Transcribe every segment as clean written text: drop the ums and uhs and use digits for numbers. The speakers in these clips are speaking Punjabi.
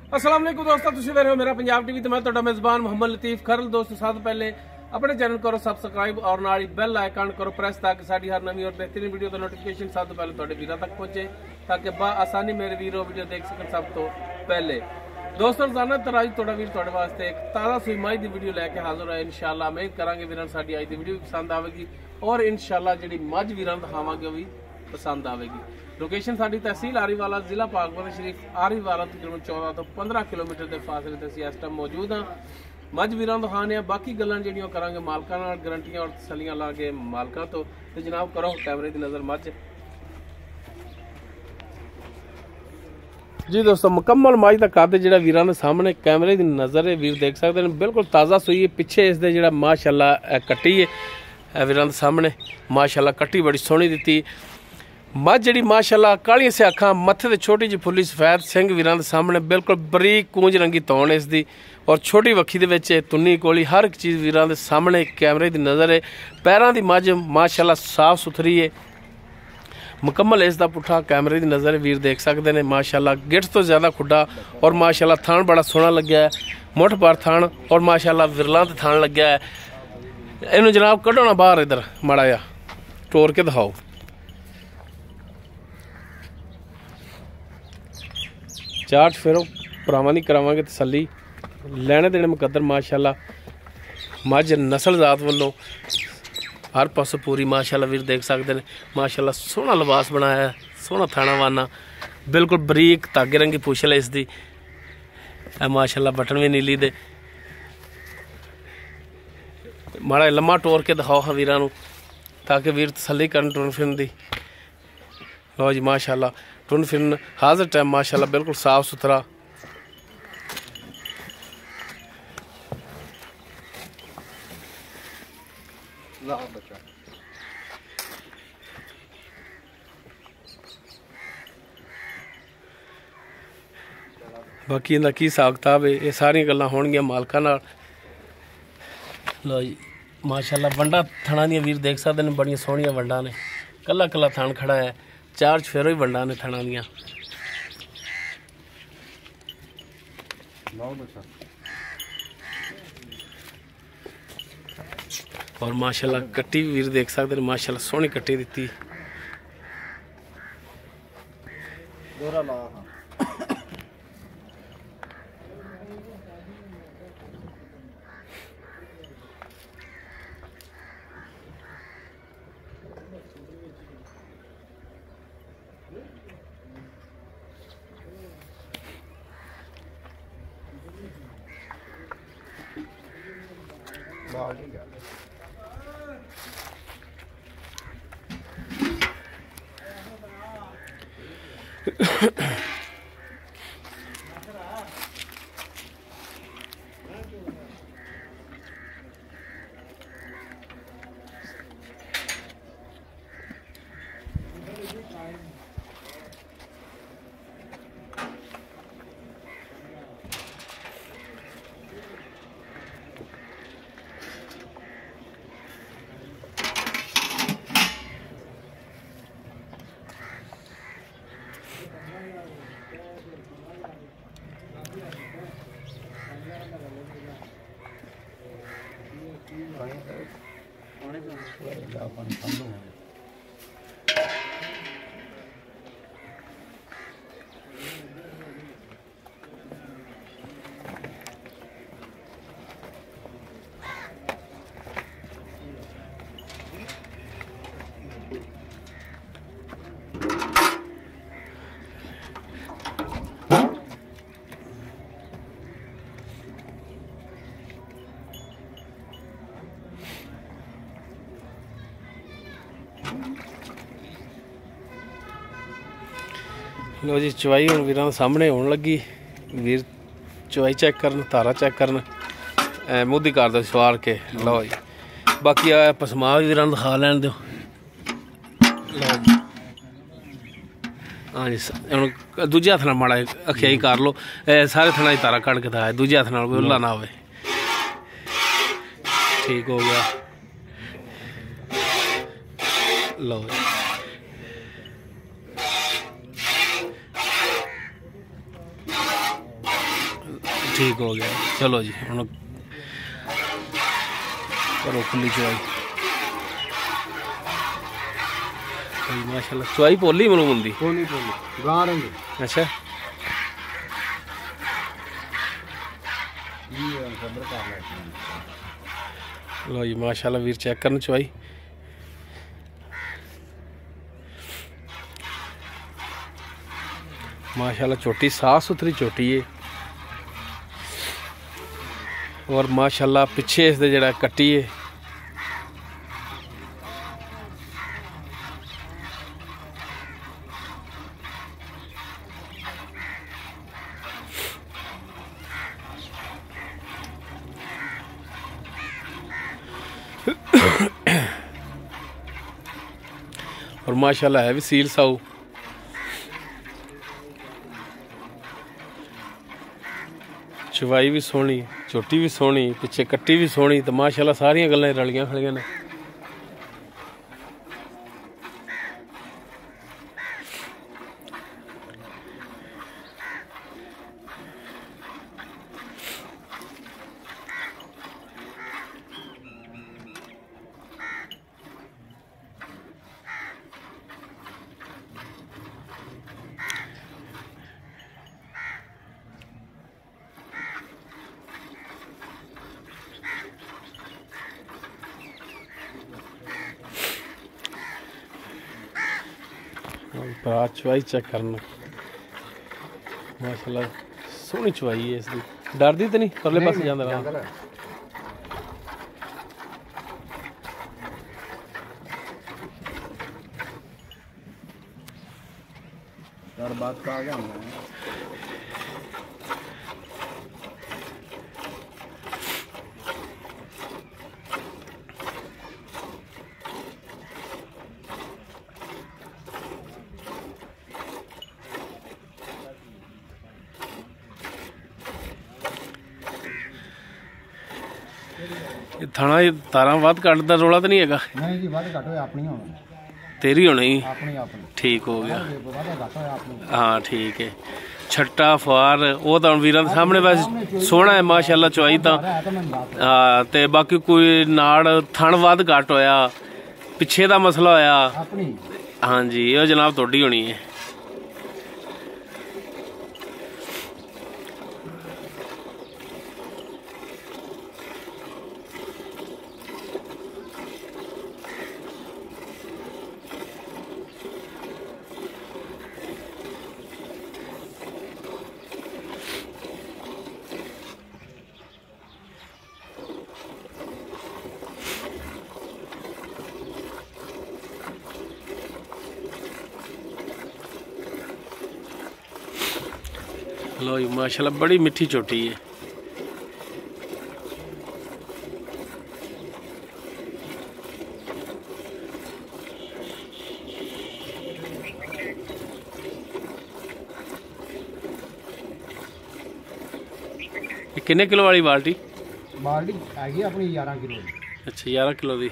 अस्सलाम वालेकुम दोस्तों, तुसीं देख रहे हो मेरा पंजाब टीवी तो मैं तुहाडा मेज़बान मोहम्मद लतीफ खरल। दोस्तों सब तो पहले अपने चैनल करो सबसक्राइब और नाल बेल आइकन करो प्रेस ताकि साडी हर नवी और बेहतरीन वीडियो का नोटिफिकेशन सब तो पहले तुहाडे वीरां तक पहुंचे ताकि आसानी मेरे वीरों वीडियो देख सकन सब तो पहले। दोस्तों रोजाना तरह आज तुहाडा वीर तुहाडे वास्ते एक ताज़ा सुई माई दी वीडियो लैके हाजिर है। इंशाअल्लाह उम्मीद करांगे वीरां साडी आज दी वीडियो भी पसंद आवेगी और इंशाअल्लाह जिहड़ी मझ वीरां दिखावांगे वो भी पसंद आवेगी। लोकेशन साडी तहसील आरीवाला, जिला पाकफतह शरीफ आरीवाला तकरीबन 14 तो 15 किलोमीटर के फासले ते असीं इस टाइम मौजूद हाँ। मझ वीरां दिखाने आ, बाकी गल्लां जिहड़ियां करांगे मालकां नाल, गारंटियां और तसल्लियां ला के मालकां तो जनाब करो कैमरे की नज़र मझ। जी दोस्तों मुकम्मल मझ का कद जिहड़ा वीरां दे सामने कैमरे की नज़र है, वीर देख सकते हैं बिल्कुल ताज़ा सूई है। पिछे इसदे जिहड़ा माशाअल्लाह कट्टी है वीरां दे सामने, माशाअल्लाह कट्टी बड़ी सोहनी दित्ती। मझ जी माशाअल्लाह कालियां स्याखां मत्थे ते छोटी जी फुल्ली सफेद सिंह वीरां दे सामने, बिल्कुल बरीक कूंज रंगी तौण इसदी और छोटी वक्खी दे विच तुन्नी कोली हर एक चीज़ वीरां दे सामने कैमरे की नज़र है। पैरां दी मझ माशाअल्लाह साफ सुथरी है, मुकम्मल इसका पुट्ठा कैमरे की नज़र वीर देख सकते हैं। माशाअल्लाह गिट्ठ तो ज़्यादा खुड्डा और माशाअल्लाह थान बड़ा सोहना लग्या है, मुठ पर थान और माशाअल्लाह विरलां ते थान लग्या है। इनू जनाब कढो ना बाहर, इधर माड़ा जा टोर के दिखाओ। चार्ज फेरो भरावां दी करावांगे तसल्ली, लैने देने मुकद्दर माशाअल्लाह मझ नस्ल जात वालों हर पासों पूरी माशाअल्लाह वीर देख सकते हैं। माशाअल्लाह सोहना लिबास बनाया है, सोहना थाना वाना, बिल्कुल बरीक धागे रंगी पुछल इसकी, माशाअल्लाह बटन भी नीली दे। माड़ा लम्मा टोर के दिखाओ हाँ वीरां नूं ताकि वीर तसल्ली करन टुरन फिरन दी। लो जी माशाअल्लाह टुरन फिरन हाजिर टाइम माशाअल्लाह बिल्कुल साफ सुथरा। बाकी इनका की हिसाब किताब है ये सारियां गल्लां होणगियां मालकां नाल। लो जी माशाअल्लाह वंडा थणा दियां वीर देख सकते हैं, बड़ियां सोहणियां वंडा ने, कला कला थण खड़ा है, चार चफेरो ही वंडा ने थणा दियां। और माशाअल्लाह कट्टी वीर देख सकते हैं, माशाअल्लाह सोहनी कट्टी दित्ती। लो जी चवाई हम वीरां सामने होने लगी, वीर चवाई चेक करन, धारा चेक करन, मुद्दी कर दो सवार के। लो जी बाकी आ पसमा भी वीरां दिखा लैन दो। लो जी हाँ जी हम दूजे हथ नाल माड़ा अखियाई कर लो, सारे थना धारा कट के दिखाया, दूजे हथ नाल कोई उल्ला ना हो। ठीक हो गया। लो जी ठीक हो गया। चलो जी हम करो खुली चवाई। माशाल्लाह चवाई पोली मालूम होंगी। अच्छा लो जी माशाल्लाह वीर चेक करन चवाई। माशाल्लाह चोटी साफ सुथरी चोटी है और माशाल्लाह पिछे इसदे जड़ा कट्टी है और माशाल्लाह है भी सील साऊ। चवाई भी सोहनी, चोटी भी सोहनी, पिछे कट्टी भी सोहनी, तो माशाल्लाह सारियां गल्लां रलियां खड़ियां ने। चवाई चेक करना माशाल्लाह सोहनी चवाई है इसकी। डरदी तो नहीं परले पासे जांदा रहा। बात का आ गया थाना तारा वध कट दा रोला तो नहीं है? नहीं जी वध घट होया अपनी होनी तेरी होनी अपनी अपनी। ठीक हो गया हाँ ठीक है। छट्टा फार वो तो वीरां दे सामने वैसे सोहना है माशाल्लाह चवाई तो हाँ। ते बाकी कोई नाड़ थन वध घट होया पिछे दा मसला होया हाँ जी ये जनाब थोड़ी होनी है। लो माशाल्लाह बड़ी मिठी चोटी है। कितने किलो वाली बाल्टी? बाल्टी हैगी अपनी 11 किलो। अच्छा 11 किलो दी।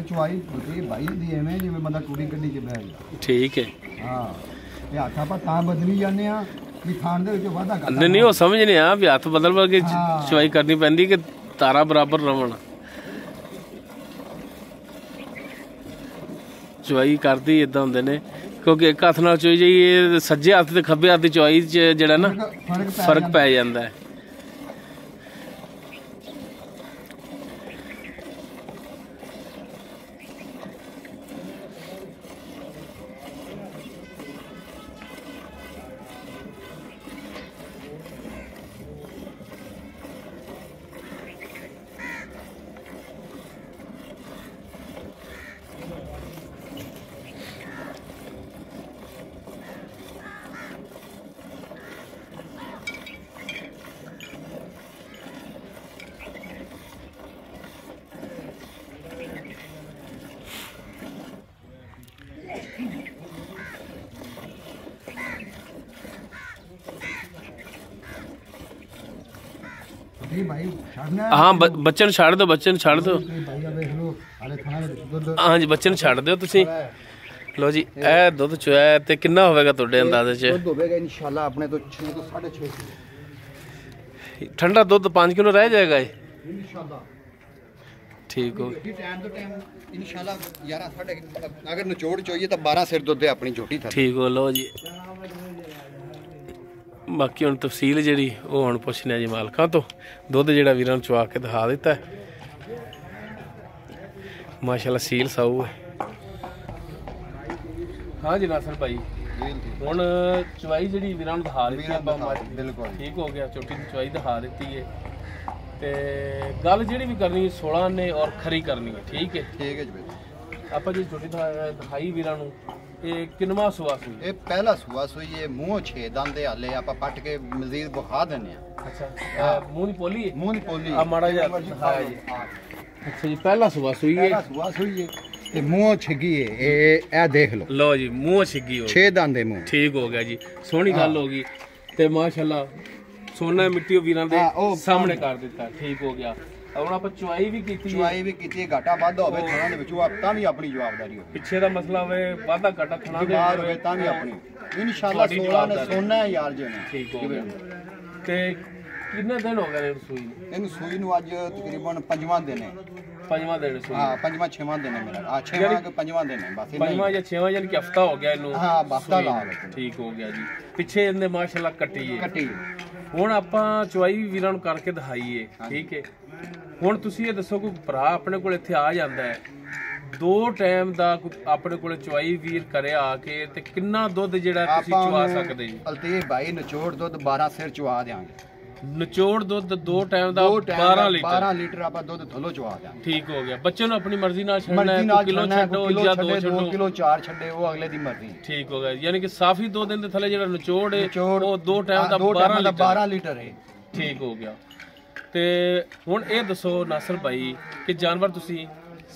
चवाई भाई दी एवें जिवें बंदा टूरी गड्डी च बैठ जा। ठीक है हाँ ये हथ आप बदली जाने भी खाण दे विच वाधा घाटा नहीं वो समझने आ भी हथ बदल के चवाई करनी पैंदी कि तारा बराबर रवन। चवाई करदी इदां हुंदे ने क्योंकि एक हथ नाल चोई जाइए सज्जे हथ ते खब्बे हथ दी चवाई च जेड़ा ना फर्क पै जांदा है। ਇਹ ਭਾਈ ਛੱਡਣਾ ਹਾਂ ਬੱਚੇ ਨੂੰ ਛੱਡ ਦਿਓ, ਬੱਚੇ ਨੂੰ ਛੱਡ ਦਿਓ। ਭਾਈ ਆ ਵੇਖ ਲਓ ਹਾਲੇ ਥਾਣਾ ਦੇ ਵਿੱਚ ਦੁੱਧ ਹਾਂਜੀ ਬੱਚੇ ਨੂੰ ਛੱਡ ਦਿਓ ਤੁਸੀਂ। ਲੋ ਜੀ ਇਹ ਦੁੱਧ ਚੋਇਆ ਤੇ ਕਿੰਨਾ ਹੋਵੇਗਾ ਤੁਹਾਡੇ ਅੰਦਾਜ਼ੇ 'ਚ? ਦੁੱਧ ਹੋਵੇਗਾ ਇਨਸ਼ਾਅੱਲਾ ਆਪਣੇ ਤੋਂ 6 ਤੋਂ 6.5 ਠੰਡਾ ਦੁੱਧ 5 ਕਿਲੋ ਰਹਿ ਜਾਏਗਾ ਇਹ ਇਨਸ਼ਾਅੱਲਾ। ਠੀਕ ਹੋ ਟਾਈਮ ਤੋਂ ਟਾਈਮ ਇਨਸ਼ਾਅੱਲਾ 11 ਸਾਢੇ ਅਗਰ ਨਿਚੋੜ ਚੋਈਏ ਤਾਂ 12 ਸਿਰ ਦੁੱਧ ਹੈ ਆਪਣੀ ਝੋਟੀ ਥਾ। ਠੀਕ ਹੋ। ਲੋ ਜੀ ਬਾਕੀ ਹੁਣ ਤਫਸੀਲ ਜਿਹੜੀ ਉਹ ਹੁਣ ਪੁੱਛਨੇ ਆ ਜੀ ਮਾਲਕਾਂ ਤੋਂ। ਦੁੱਧ ਜਿਹੜਾ ਵੀਰਾਂ ਨੂੰ ਚਵਾ ਕੇ ਦਿਖਾ ਦਿੱਤਾ ਮਾਸ਼ਾਅੱਲਾ ਸੀਲ ਸਾਊ ਹੈ। ਹਾਂ ਜੀ ਨਾਸਰ ਭਾਈ ਹੁਣ ਚਵਾਈ ਜਿਹੜੀ ਵੀਰਾਂ ਨੂੰ ਦਿਖਾ ਦਿੱਤੀ ਆਪਾਂ ਬਿਲਕੁਲ ਠੀਕ ਹੋ ਗਿਆ। ਝੋਟੀ ਦੀ ਚਵਾਈ ਦਿਖਾ ਦਿੱਤੀ ਹੈ ਤੇ ਗੱਲ ਜਿਹੜੀ ਵੀ ਕਰਨੀ 16 ਨੇ ਔਰ ਖਰੀ ਕਰਨੀ ਹੈ। ਠੀਕ ਹੈ ਠੀਕ ਹੈ ਜੀ। ਆਪਾਂ ਜਿਹੜੀ ਝੋਟੀ ਦਿਖਾਈ ਵੀਰਾਂ ਨੂੰ ਇਹ ਕਿੰਨਵਾਂ ਸੂਆ ਸੀ? ਇਹ ਪਹਿਲਾ ਸੂਆ ਸੂਈ ਇਹ ਮੂੰਹ 6 ਦੰਦ ਦੇ ਹਾਲੇ ਆਪਾਂ ਪੱਟ ਕੇ ਮਜ਼ੀਦ ਬੁਖਾ ਦਿੰਨੇ ਆ। ਅੱਛਾ ਮੂੰਹ ਦੀ ਪੋਲੀ ਹੈ? ਮੂੰਹ ਦੀ ਪੋਲੀ ਆ ਮਾੜਾ ਜਿਹਾ ਦਿਖਾਇਆ ਜੀ। ਅੱਛਾ ਜੀ ਪਹਿਲਾ ਸੂਆ ਸੂਈ ਹੈ? ਪਹਿਲਾ ਸੂਆ ਸੂਈ ਹੈ ਤੇ ਮੂੰਹ ਛਿੱਗੀ ਹੈ। ਇਹ ਦੇਖ ਲਓ। ਲਓ ਜੀ ਮੂੰਹ ਛਿੱਗੀ ਹੋ 6 ਦੰਦ ਦੇ ਮੂੰਹ। ਠੀਕ ਹੋ ਗਿਆ ਜੀ। ਸੋਹਣੀ ਗੱਲ ਹੋ ਗਈ ਤੇ ਮਾਸ਼ਾਅੱਲਾ ਸੋਨਾ ਮਿੱਟੀ ਵੀਰਾਂ ਦੇ ਸਾਹਮਣੇ ਕਰ ਦਿੱਤਾ। ਠੀਕ ਹੋ ਗਿਆ। ਹੁਣ ਆਪਾਂ ਚੁਆਈ ਵੀ ਕੀਤੀ, ਚੁਆਈ ਵੀ ਕੀਤੀ। ਘਾਟਾ ਵਾਧਾ ਹੋਵੇ ਥਣਾ ਦੇ ਵਿੱਚੋਂ ਤਾਂ ਵੀ ਆਪਣੀ ਜਵਾਬਦਾਰੀ ਹੋਵੇ। ਪਿੱਛੇ ਦਾ ਮਸਲਾ ਹੋਵੇ ਵਾਧਾ ਘਾਟਾ ਥਣਾ ਦੇ ਹੋਵੇ ਤਾਂ ਵੀ ਆਪਣੀ ਇਨਸ਼ਾਅੱਲਾ 16 ਨੇ ਸੋਨਾ ਹੈ ਯਾਰ ਜੀ। ਠੀਕ ਹੋ ਗਿਆ। ਤੇ ਕਿੰਨੇ ਦਿਨ ਹੋ ਗਏ ਨੇ ਸੂਈ ਨੂੰ? ਇਹਨੂੰ ਸੂਈ ਨੂੰ ਅੱਜ ਤਕਰੀਬਨ 5ਵਾਂ ਦਿਨ ਹੈ। 5ਵਾਂ ਦਿਨ ਸੂਈ? ਹਾਂ 5ਵਾਂ 6ਵਾਂ ਦਿਨ ਹੈ ਮੇਰਾ। ਆ 6ਵਾਂ ਕਿ 5ਵਾਂ ਦਿਨ ਹੈ ਬਸ। 5ਵਾਂ ਜਾਂ 6ਵਾਂ ਯਾਨੀ ਕਿ ਹਫਤਾ ਹੋ ਗਿਆ ਇਹਨੂੰ। ਹਾਂ ਹਫਤਾ ਲਾ ਲਓ। ਠੀਕ ਹੋ ਗਿਆ ਜੀ। ਪਿੱਛੇ ਇਹਨੇ ਮਾਸ਼ਾਅੱਲਾ ਕੱਟੀ ਹੈ। ਕੱਟੀ ਹੁਣ ਆਪਾਂ ਚੁਆਈ ਵੀਰਾਂ ਨੂੰ ਕਰਕੇ ਦਿਖਾਈਏ। ਠੀਕ ਹੈ ਹੁਣ ਤੁਸੀਂ ਇਹ ਦੱਸੋ ਕੋਈ ਭਰਾ ਆਪਣੇ ਕੋਲ ਇੱਥੇ ਆ ਜਾਂਦਾ ਹੈ 2 ਟਾਈਮ ਦਾ ਆਪਣੇ ਕੋਲ ਚੁਆਈ ਵੀਰ ਕਰੇ ਆ ਕੇ ਤੇ ਕਿੰਨਾ ਦੁੱਧ ਜਿਹੜਾ ਤੁਸੀਂ ਚੁਆ ਸਕਦੇ ਜੀ? ਅਲਤੀਫ ਭਾਈ ਨਿਚੋੜ ਦੁੱਧ 12 ਸਿਰ ਚੁਆ ਦੇਾਂਗੇ। ਨਿਚੋੜ ਦੁੱਧ 2 ਟਾਈਮ ਦਾ 12 ਲੀਟਰ। 12 ਲੀਟਰ ਆਪਾਂ ਦੁੱਧ ਥੱਲੋਂ ਚੁਆ ਦਿਆਂਗੇ। ਠੀਕ ਹੋ ਗਿਆ। ਬੱਚੇ ਨੂੰ ਆਪਣੀ ਮਰਜ਼ੀ ਨਾਲ ਛੱਡਣਾ ਹੈ, ਕਿਲੋ ਛੱਡੋ ਜਾਂ 2 ਛੱਡੋ, 2 ਕਿਲੋ 4 ਛੱਡੇ ਉਹ ਅਗਲੇ ਦੀ ਮਰਜ਼ੀ। ਠੀਕ ਹੋ ਗਿਆ। ਯਾਨੀ ਕਿ ਸਾਫੀ 2 ਦਿਨ ਦੇ ਥੱਲੇ ਜਿਹੜਾ ਨਿਚੋੜ ਹੈ ਉਹ 2 ਟਾਈਮ ਦਾ 12 ਲੀਟਰ ਹੈ। ਠੀਕ ਹੋ ਗਿਆ। ਤੇ ਹੁਣ ਇਹ ਦੱਸੋ ਨਾਸਰ ਭਾਈ ਕਿ ਜਾਨਵਰ ਤੁਸੀਂ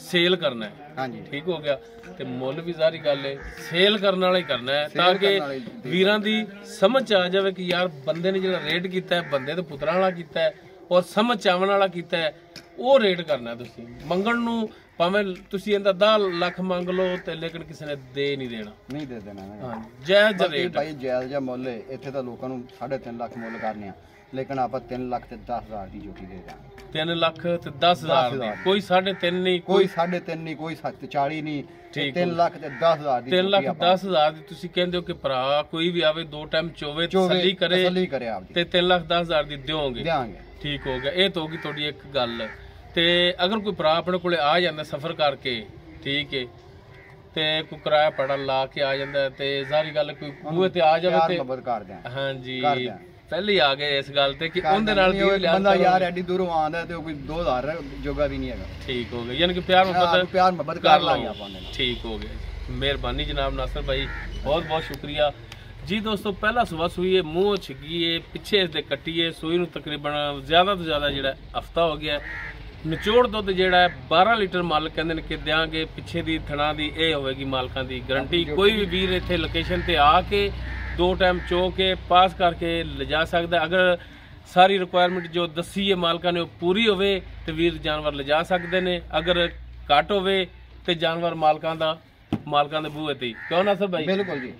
ਸੇਲ ਕਰਨਾ ਹੈ। ਹਾਂਜੀ ਠੀਕ ਹੋ ਗਿਆ। ਤੇ ਮੁੱਲ ਵੀ ਜ਼ਾਰੀ ਗੱਲ ਹੈ ਸੇਲ ਕਰਨ ਵਾਲਾ ਹੀ ਕਰਨਾ ਹੈ ਤਾਂ ਕਿ ਵੀਰਾਂ ਦੀ ਸਮਝ ਆ ਜਾਵੇ ਕਿ ਯਾਰ ਬੰਦੇ ਨੇ ਜਿਹੜਾ ਰੇਟ ਕੀਤਾ ਹੈ ਬੰਦੇ ਦੇ ਪੁੱਤਰਾਂ ਵਾਲਾ ਕੀਤਾ ਹੈ ਔਰ ਸਮਝ ਆਉਣ ਵਾਲਾ ਕੀਤਾ ਹੈ ਉਹ ਰੇਟ ਕਰਨਾ। ਤੁਸੀਂ ਮੰਗਣ ਨੂੰ ਭਾਵੇਂ ਤੁਸੀਂ ਇਹਦਾ 10 ਲੱਖ ਮੰਗ ਲਓ ਤੇ ਲੇਕਿਨ ਕਿਸੇ ਨੇ ਦੇ ਨਹੀਂ ਦੇਣਾ। ਨਹੀਂ ਦੇ ਦੇਣਾ। ਹਾਂ ਜਾਇਜ਼ ਰੇਟ ਭਾਈ ਜਾਇਜ਼ ਜਿਹਾ ਮੁੱਲ ਹੈ। ਇੱਥੇ ਤਾਂ ਲੋਕਾਂ ਨੂੰ 3.5 ਲੱਖ ਮੁੱਲ ਕਰਨੇ ਆ ਲੇਕਿਨ ਆਪਾਂ 3 ਲੱਖ ਤੇ 10,000 ਦੀ ਝੋਟੀ ਦੇ ਦਾਂਗੇ। 3 ਲੱਖ ਤੇ 10,000 ਦੀ ਕੋਈ 3.5 ਨਹੀਂ ਕੋਈ 3.5 ਨਹੀਂ ਕੋਈ 40 ਨਹੀਂ 3 ਲੱਖ ਤੇ 10,000 ਦੀ 3 ਲੱਖ 10,000 ਦੀ ਤੁਸੀਂ ਕਹਿੰਦੇ ਹੋ ਕਿ ਭਰਾ ਕੋਈ ਵੀ ਆਵੇ 2 ਟਾਈਮ ਚੋਵੇ ਤਸੱਲੀ ਕਰੇ ਤੇ 3 ਲੱਖ 10,000 ਦੀ ਦਿਓਗੇ। ਠੀਕ ਹੋ ਗਿਆ। ਇਹ ਤਾਂ ਹੋਗੀ ਤੁਹਾਡੀ ਇੱਕ ਗੱਲ। ਤੇ ਅਗਰ ਕੋਈ ਭਰਾ ਆਪਣੇ ਕੋਲੇ ਆ ਜਾਂਦਾ ਸਫ਼ਰ ਕਰਕੇ ਠੀਕ ਹੈ ਤੇ ਕੋਈ ਕਿਰਾਇਆ ਪੜਾ ਲਾ ਕੇ ਆ ਜਾਂਦਾ ਤੇ ਜ਼ਾਰੀ ਗੱਲ ਕੋਈ ਬੂਹੇ ਤੇ ਆ ਜਾਵੇ ਤੇ ਮਦਦ ਕਰ ਦਿਆਂ। ਹਾਂਜੀ ਪਹਿਲੇ ਆ ਗਏ ਇਸ ਗੱਲ ਤੇ ਕਿ ਉਹਦੇ ਨਾਲ ਕੀ ਬੰਦਾ ਯਾਰ ਐਡੀ ਦੂਰੋਂ ਆਂਦਾ ਤੇ ਕੋਈ 2,000 ਜੋਗਾ ਵੀ ਨਹੀਂ ਹੈਗਾ। ਠੀਕ ਹੋ ਗਿਆ। ਯਾਨੀ ਕਿ ਪਿਆਰ ਮੁਹੱਬਤ ਕਰ ਲਾਂਗੇ ਆਪਾਂ ਨੇ। ਠੀਕ ਹੋ ਗਿਆ। ਮਿਹਰਬਾਨੀ ਜਨਾਬ ਨਾਸਰ ਭਾਈ ਬਹੁਤ ਬਹੁਤ ਸ਼ੁਕਰੀਆ ਜੀ। ਦੋਸਤੋ ਪਹਿਲਾ ਸੂਆ ਸੂਈ ਹੈ ਮੂੰਹ ਛਿੱਗੀ ਹੈ ਪਿੱਛੇ ਇਸ ਦੇ ਕੱਟੀ ਹੈ ਸੂਈ ਨੂੰ ਤਕਰੀਬਨ ਜ਼ਿਆਦਾ ਤੋਂ ਜ਼ਿਆਦਾ ਜਿਹੜਾ ਹਫਤਾ ਹੋ ਗਿਆ। ਨਿਚੋੜ ਦੁੱਧ ਜਿਹੜਾ ਹੈ 12 ਲੀਟਰ ਮਾਲਕ ਕਹਿੰਦੇ ਨੇ ਕਿ ਦਿਆਂਗੇ। ਪਿੱਛੇ ਦੀ ਥਣਾ ਦੀ ਇਹ ਹੋਵੇਗੀ ਮਾਲਕਾਂ ਦੀ ਗਰੰਟੀ। ਕੋਈ ਵੀ ਵੀਰ ਇੱਥੇ ਲੋਕੇਸ਼ਨ ਤੇ ਆ ਕੇ 2 ਟਾਈਮ ਚੋ ਕੇ ਪਾਸ ਕਰਕੇ ਲਿਜਾ ਸਕਦਾ। ਅਗਰ ਸਾਰੀ ਰਿਕੁਆਇਰਮੈਂਟ ਜੋ ਦੱਸੀ ਹੈ ਮਾਲਕਾਂ ਨੇ ਉਹ ਪੂਰੀ ਹੋਵੇ ਤੇ ਵੀਰ ਜਾਨਵਰ ਲਿਜਾ ਸਕਦੇ ਨੇ। ਅਗਰ ਘੱਟ ਹੋਵੇ ਤੇ ਜਾਨਵਰ ਮਾਲਕਾਂ ਦੇ ਬੂਹੇ ਤੇ। ਕਿਉਂ ਨਾ ਸਰ ਭਾਈ? ਬਿਲਕੁਲ ਜੀ।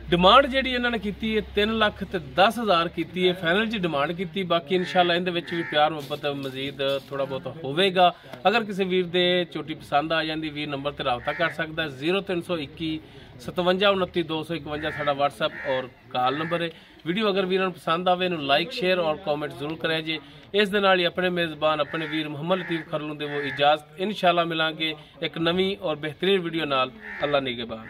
ਡਿਮਾਂਡ ਜਿਹੜੀ ਇਹਨਾਂ ਨੇ ਕੀਤੀ ਹੈ 3 ਲੱਖ ਤੇ 10,000 ਕੀਤੀ ਹੈ ਫਾਈਨਲ ਜੀ ਡਿਮਾਂਡ ਕੀਤੀ। ਬਾਕੀ ਇਨਸ਼ਾਅੱਲਾ ਇਹਦੇ ਵਿੱਚ ਵੀ ਪਿਆਰ ਮੁਹੱਬਤ ਮਜ਼ੀਦ ਥੋੜਾ ਬਹੁਤ ਹੋਵੇਗਾ। ਅਗਰ ਕਿਸੇ ਵੀਰ ਦੇ ਝੋਟੀ ਪਸੰਦ ਆ ਜਾਂਦੀ ਵੀਰ ਨੰਬਰ ਤੇ ਰਾਬਤਾ ਕਰ ਸਕਦਾ 0321 57 29 251 ਸਾਡਾ WhatsApp ਔਰ ਕਾਲ ਨੰਬਰ ਹੈ। ਵੀਡੀਓ ਅਗਰ ਵੀਰਾਂ ਨੂੰ ਪਸੰਦ ਆਵੇ ਇਹਨੂੰ ਲਾਈਕ ਸ਼ੇਅਰ ਔਰ ਕਮੈਂਟ ਜ਼ਰੂਰ ਕਰਿਆ ਜੇ। ਇਸ ਦੇ ਨਾਲ ਹੀ ਆਪਣੇ ਮੇਜ਼ਬਾਨ ਆਪਣੇ ਵੀਰ ਮੁਹੰਮਦ ਲਤੀਫ ਖਰਲੂ ਦੇ ਉਹ ਇਜਾਜ਼ਤ। ਇਨਸ਼ਾਅੱਲਾ ਮਿਲਾਂਗੇ ਇੱਕ ਨਵੀਂ ਔਰ ਬਿਹਤਰੀਨ ਵੀਡੀਓ ਨਾਲ। ਅੱਲਾ ਨਿਗਹਿਬਾਨ।